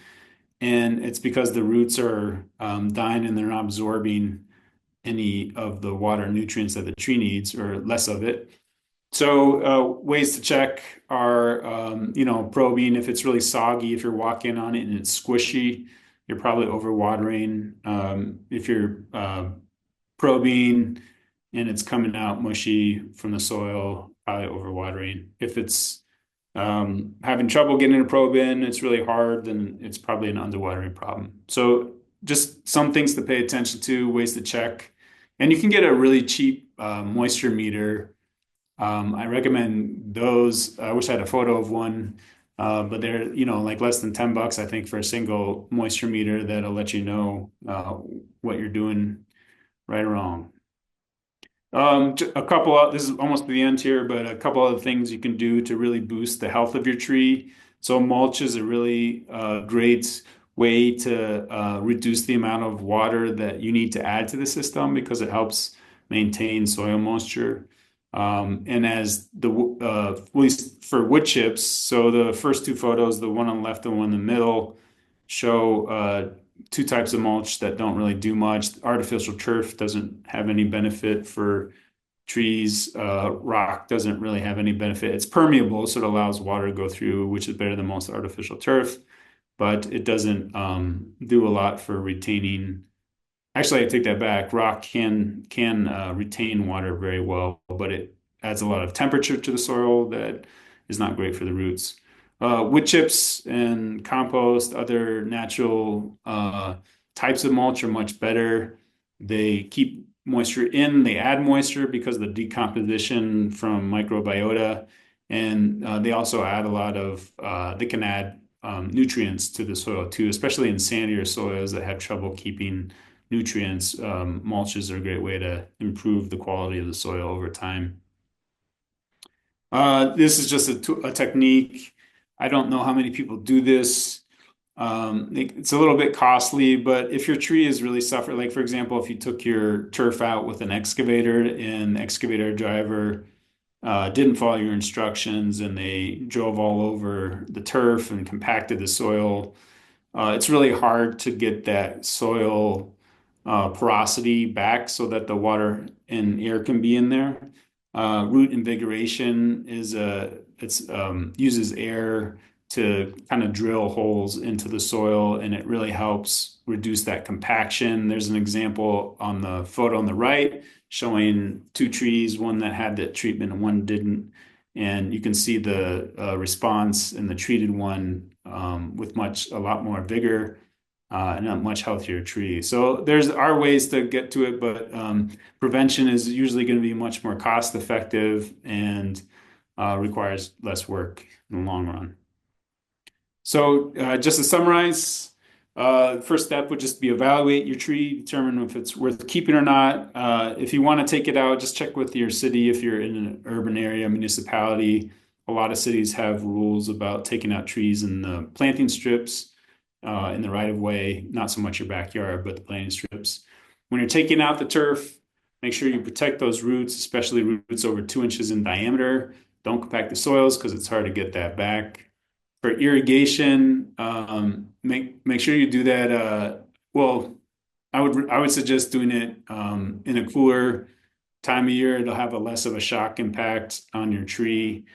And it's because the roots are dying and they're not absorbing any of the water nutrients that the tree needs or less of it. So ways to check are, probing if it's really soggy, if you're walking on it and it's squishy, you're probably overwatering. If you're probing and it's coming out mushy from the soil, probably overwatering. If it's having trouble getting a probe in, it's really hard, then it's probably an underwatering problem. So just some things to pay attention to, ways to check. And you can get a really cheap moisture meter. I recommend those. I wish I had a photo of one, but they're, like less than $10, I think, for a single moisture meter that'll let you know what you're doing right or wrong. A couple of, this is almost the end here, but a couple other things you can do to really boost the health of your tree. So mulch is a really great way to reduce the amount of water that you need to add to the system because it helps maintain soil moisture. And as at least for wood chips, so the first two photos, the one on the left and one in the middle, show two types of mulch that don't really do much. Artificial turf doesn't have any benefit for trees. Rock doesn't really have any benefit. It's permeable, so it allows water to go through, which is better than most artificial turf, but it doesn't do a lot for retaining. Actually, I take that back. Rock can retain water very well, but it adds a lot of temperature to the soil that is not great for the roots. Wood chips and compost, other natural types of mulch are much better. They keep moisture in, they add moisture because of the decomposition from microbiota, and they also add a lot of, they can add nutrients to the soil too, especially in sandier soils that have trouble keeping nutrients. Mulches are a great way to improve the quality of the soil over time. This is just a technique. I don't know how many people do this. It's a little bit costly, but if your tree is really suffering, like for example, if you took your turf out with an excavator and the excavator driver didn't follow your instructions and they drove all over the turf and compacted the soil, it's really hard to get that soil porosity back so that the water and air can be in there. Root invigoration is it's uses air to kind of drill holes into the soil, and it really helps reduce that compaction. There's an example on the photo on the right showing two trees, one that had that treatment and one didn't. And you can see the response in the treated one with a lot more vigor and a much healthier tree. So there's are ways to get to it, but prevention is usually going to be much more cost effective and requires less work in the long run. So just to summarize, first step would just be evaluate your tree, determine if it's worth keeping or not. If you want to take it out, just check with your city if you're in an urban area, municipality. A lot of cities have rules about taking out trees in the planting strips in the right of way, not so much your backyard, but the planting strips. When you're taking out the turf, make sure you protect those roots, especially roots over 2 inches in diameter. Don't compact the soils because it's hard to get that back. For irrigation, make sure you do that. Well, I would suggest doing it in a cooler time of year. It'll have a less of a shock impact on your tree.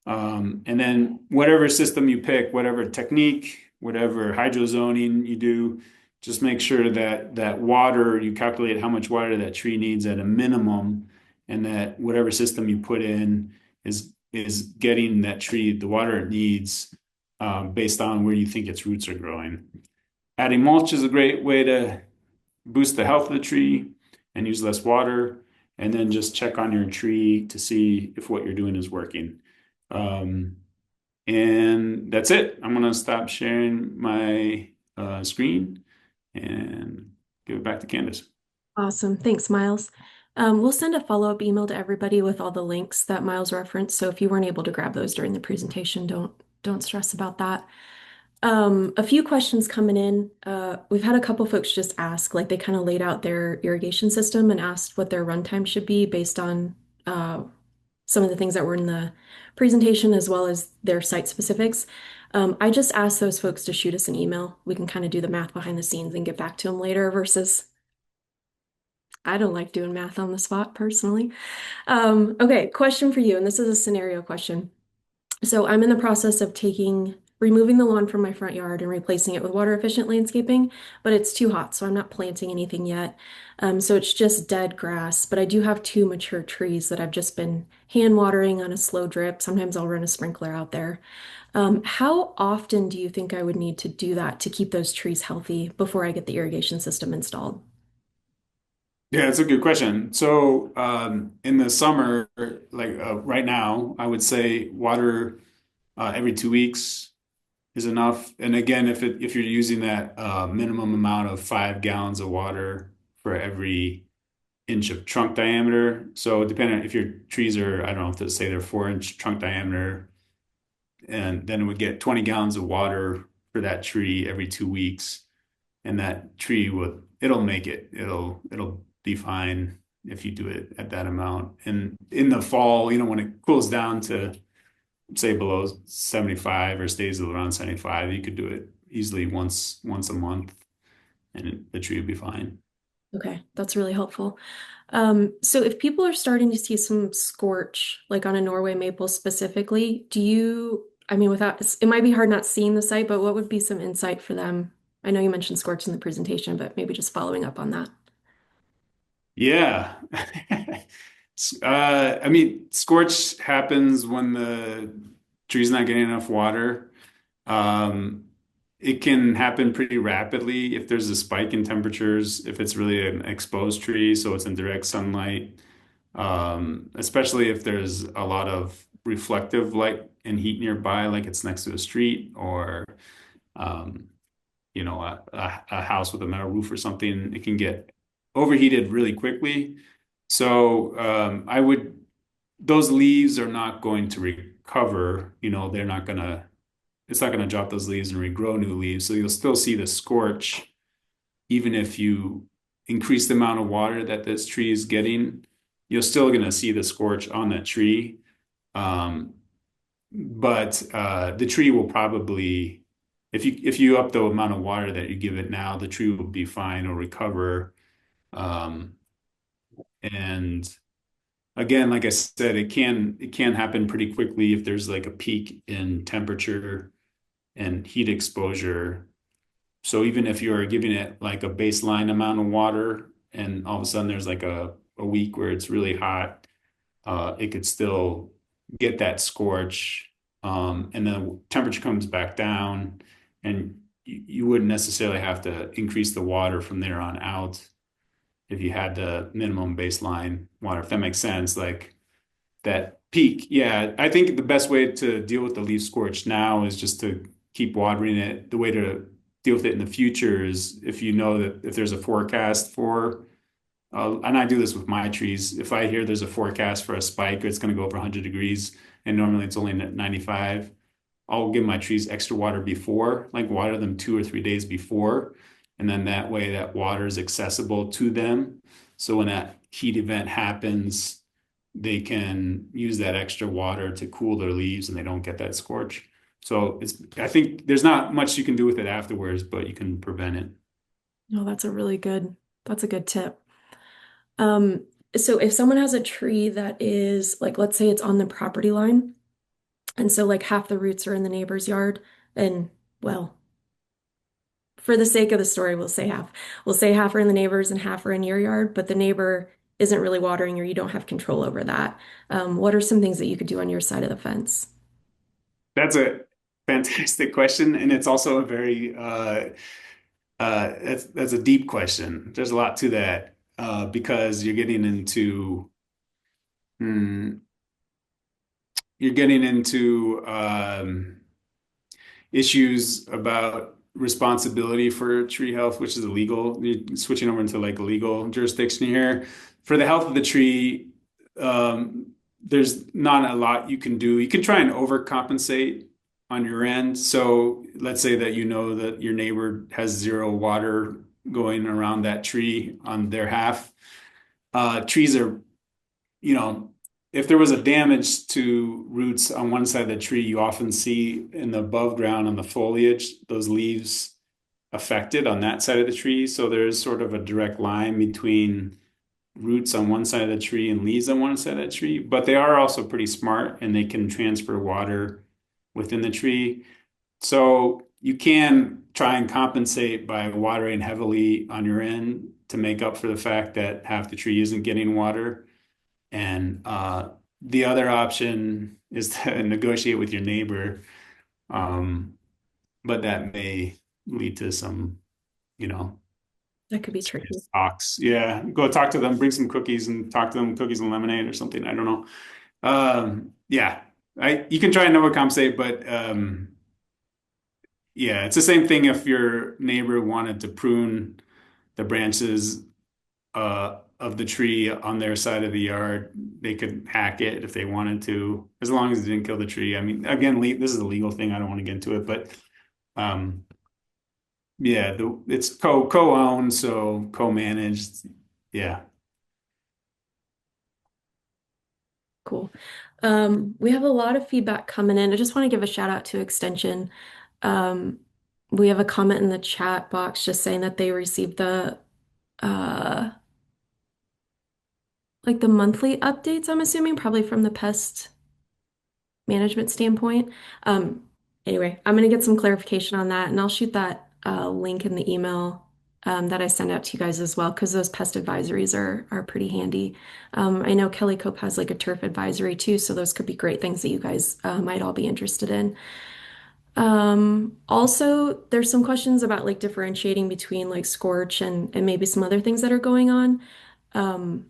And then whatever system you pick, whatever technique, whatever hydrozoning you do, just make sure that water, you calculate how much water that tree needs at a minimum, and that whatever system you put in is getting that tree the water it needs based on where you think its roots are growing. Adding mulch is a great way to boost the health of the tree and use less water. And then just check on your tree to see if what you're doing is working. Um, and that's it. I'm going to stop sharing my screen and give it back to Candace. Awesome. Thanks, Miles. We'll send a follow-up email to everybody with all the links that Miles referenced. So if you weren't able to grab those during the presentation, don't stress about that. A few questions coming in. We've had a couple folks just ask, like they kind of laid out their irrigation system and asked what their runtime should be based on some of the things that were in the presentation as well as their site specifics. I just asked those folks to shoot us an email. We can kind of do the math behind the scenes and get back to them later versus I don't like doing math on the spot personally. Okay, question for you, and this is a scenario question. So I'm in the process of removing the lawn from my front yard and replacing it with water efficient landscaping, but it's too hot, so I'm not planting anything yet. So it's just dead grass, but I do have two mature trees that I've just been hand watering on a slow drip. Sometimes I'll run a sprinkler out there. How often do you think I would need to do that to keep those trees healthy before I get the irrigation system installed? Yeah, that's a good question. So, in the summer, like right now, I would say water every 2 weeks is enough. And again, if you're using that minimum amount of 5 gallons of water for every inch of trunk diameter. So depending on if your trees are, I don't know if they say they're 4 inch trunk diameter, and then it would get 20 gallons of water for that tree every 2 weeks. And that tree it'll make it. It'll be fine if you do it at that amount. And in the fall, when it cools down to say below 75 or stays around 75, you could do it easily once a month and the tree would be fine. Okay, that's really helpful. So if people are starting to see some scorch, like on a Norway maple specifically, I mean, it might be hard not seeing the site, but what would be some insight for them? I know you mentioned scorch in the presentation, but maybe just following up on that. Yeah. I mean, scorch happens when the tree's not getting enough water. Um, it can happen pretty rapidly if there's a spike in temperatures, if it's really an exposed tree, so it's in direct sunlight. Especially if there's a lot of reflective light and heat nearby, like it's next to a street or um, a house with a metal roof or something, it can get overheated really quickly. So those leaves are not going to recover, they're not going to it's not going to drop those leaves and regrow new leaves. So you'll still see the scorch, even if you increase the amount of water that this tree is getting, you're still going to see the scorch on that tree. Um, but the tree will probably, if you up the amount of water that you give it now, the tree will be fine or recover. Um, and again, like I said, it can happen pretty quickly if there's like a peak in temperature and heat exposure. So even if you're giving it like a baseline amount of water and all of a sudden there's like a week where it's really hot, it could still get that scorch. And then the temperature comes back down and you wouldn't necessarily have to increase the water from there on out if you had the minimum baseline water, if that makes sense. Like that peak. Yeah, I think the best way to deal with the leaf scorch now is just to keep watering it. The way to deal with it in the future is if you know that if there's a forecast for, and I do this with my trees, if I hear there's a forecast for a spike, it's going to go over 100 degrees, and normally it's only at 95, I'll give my trees extra water before, like water them 2 or 3 days before. And then that way that water is accessible to them. So when that heat event happens, they can use that extra water to cool their leaves and they don't get that scorch. So I think there's not much you can do with it afterwards, but you can prevent it. No, that's a good tip. Um, so if someone has a tree that is like, let's say it's on the property line, and so like half the roots are in the neighbor's yard, and well, for the sake of the story, we'll say half. We'll say half are in the neighbor's and half are in your yard, but the neighbor isn't really watering or you don't have control over that. What are some things that you could do on your side of the fence? That's a fantastic question. And it's also a very, that's a deep question. There's a lot to that because hmm, you're getting into issues about responsibility for tree health, which is illegal. You're switching over into like a legal jurisdiction here. For the health of the tree, um, there's not a lot you can do. You can try and overcompensate on your end. So let's say that you know that your neighbor has zero water going around that tree on their half. Trees are, you know, if there was a damage to roots on one side of the tree, you often see in the above ground on the foliage, those leaves affected on that side of the tree. So there's sort of a direct line between roots on one side of the tree and leaves on one side of the tree. But they are also pretty smart and they can transfer water within the tree. So you can try and compensate by watering heavily on your end to make up for the fact that half the tree isn't getting water. And the other option is to negotiate with your neighbor, um, but that may lead to some, you know, That could be tricky. serious talks. Yeah, go talk to them, bring some cookies, and talk to them cookies and lemonade or something. I don't know. Yeah, I you can try and overcompensate, but yeah, it's the same thing if your neighbor wanted to prune the branches of the tree on their side of the yard. They could hack it if they wanted to, as long as it didn't kill the tree. I mean, again, this is a legal thing. I don't want to get into it, but um, yeah, it's co-owned, so co-managed. Yeah. Cool. We have a lot of feedback coming in. I just want to give a shout out to Extension. Um, we have a comment in the chat box just saying that they received the uh like the monthly updates, I'm assuming, probably from the pest management standpoint. Um, anyway, I'm gonna get some clarification on that and I'll shoot that link in the email that I send out to you guys as well, because those pest advisories are pretty handy. I know Kelly Cope has like a turf advisory too, so those could be great things that you guys might all be interested in. Also, there's some questions about like differentiating between like scorch and maybe some other things that are going on. Um,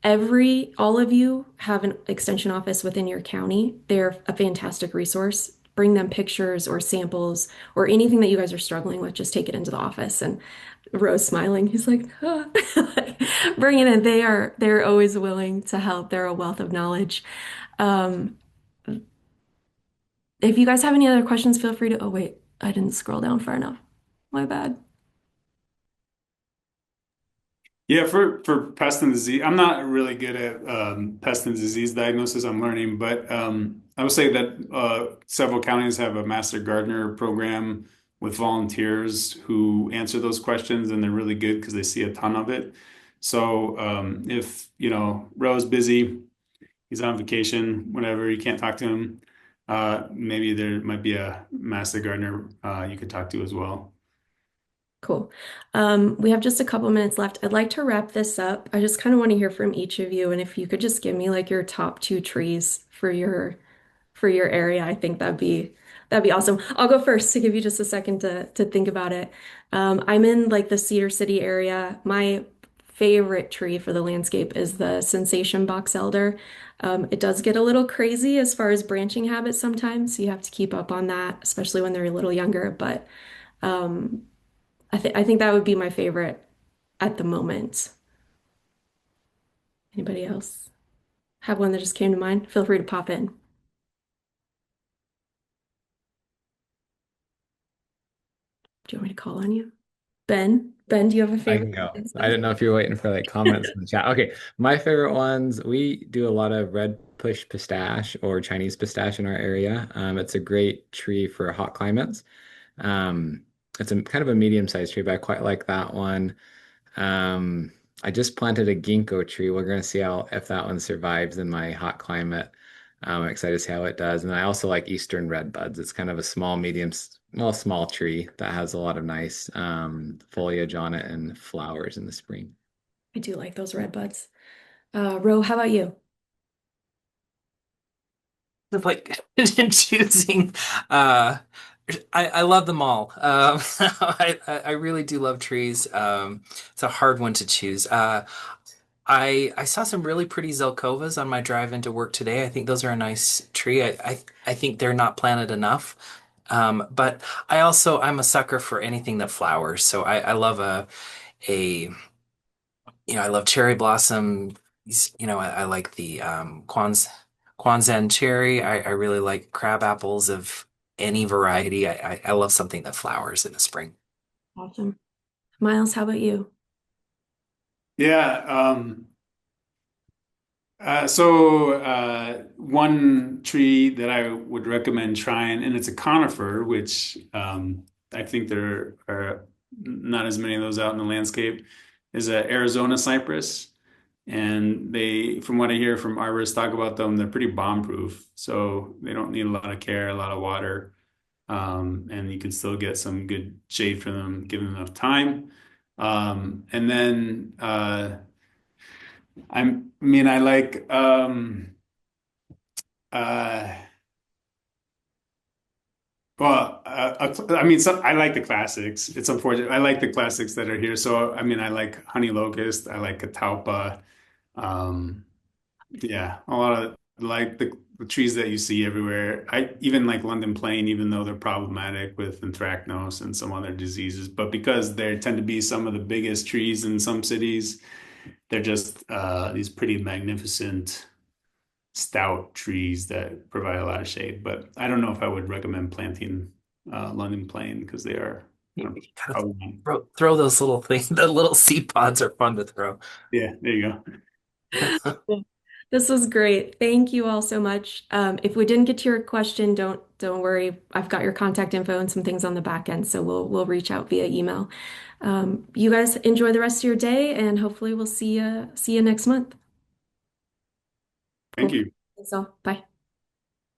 all of you have an extension office within your county. They're a fantastic resource. Bring them pictures or samples or anything that you guys are struggling with, just take it into the office. And Rose smiling, he's like, "Ah." Bring it in. They're always willing to help. They're a wealth of knowledge. Um, If you guys have any other questions, feel free to, oh wait, I didn't scroll down far enough. My bad. Yeah, for pest and disease, I'm not really good at pest and disease diagnosis. I'm learning, but I would say that several counties have a master gardener program with volunteers who answer those questions, and they're really good because they see a ton of it. So if Roe's busy, he's on vacation, whatever, you can't talk to him, maybe there might be a master gardener you could talk to as well. Cool. We have just a couple minutes left. I'd like to wrap this up. I just kind of want to hear from each of you, and if you could just give me like your top two trees for your area, I think that'd be awesome. I'll go first to give you just a second to think about it. I'm in like the Cedar City area. My favorite tree for the landscape is the Sensation box elder. It does get a little crazy as far as branching habits sometimes, so you have to keep up on that, especially when they're a little younger. But um, I think that would be my favorite at the moment. Anybody else have one that just came to mind? Feel free to pop in. Do you want me to call on you? Ben? Ben, do you have a I favorite? can go. I didn't know if you were waiting for like comments in the chat. Okay, my favorite ones, we do a lot of red push pistache or Chinese pistache in our area. It's a great tree for hot climates. Um, it's a kind of a medium-sized tree, but I quite like that one. Um, I just planted a ginkgo tree. We're going to see how if that one survives in my hot climate. I'm excited to see how it does. And I also like Eastern red buds. It's kind of a small, well, small tree that has a lot of nice foliage on it and flowers in the spring. I do like those red buds. Ro, how about you? Of like choosing, uh, I love them all. I really do love trees. It's a hard one to choose. I saw some really pretty Zelkovas on my drive into work today. I think those are a nice tree. I think they're not planted enough. But I'm a sucker for anything that flowers. So I love a I love cherry blossom. I like the Kwanzan cherry. I really like crab apples of any variety. I love something that flowers in the spring. Awesome. Miles, how about you? Yeah, one tree that I would recommend trying, and it's a conifer, which I think there are not as many of those out in the landscape, is a Arizona cypress. And from what I hear from arborists talk about them, they're pretty bomb-proof. So they don't need a lot of care, a lot of water, and you can still get some good shade from them given enough time. And then I like uh, I like the classics. It's unfortunate. I like the classics that are here. So, I like honey locust. I like catalpa. Um, yeah, a lot of like the trees that you see everywhere. I even like London plane, even though they're problematic with anthracnose and some other diseases. But because they tend to be some of the biggest trees in some cities, they're just these pretty magnificent stout trees that provide a lot of shade. But I don't know if I would recommend planting London plane because they are You kind of gotta problematic. throw those little things. The little seed pods are fun to throw. Yeah, there you go. Cool. This was great. Thank you all so much. If we didn't get to your question, don't worry. I've got your contact info and some things on the back end, so we'll reach out via email. You guys enjoy the rest of your day, and hopefully we'll see you next month. Thank Cool. you. So, bye.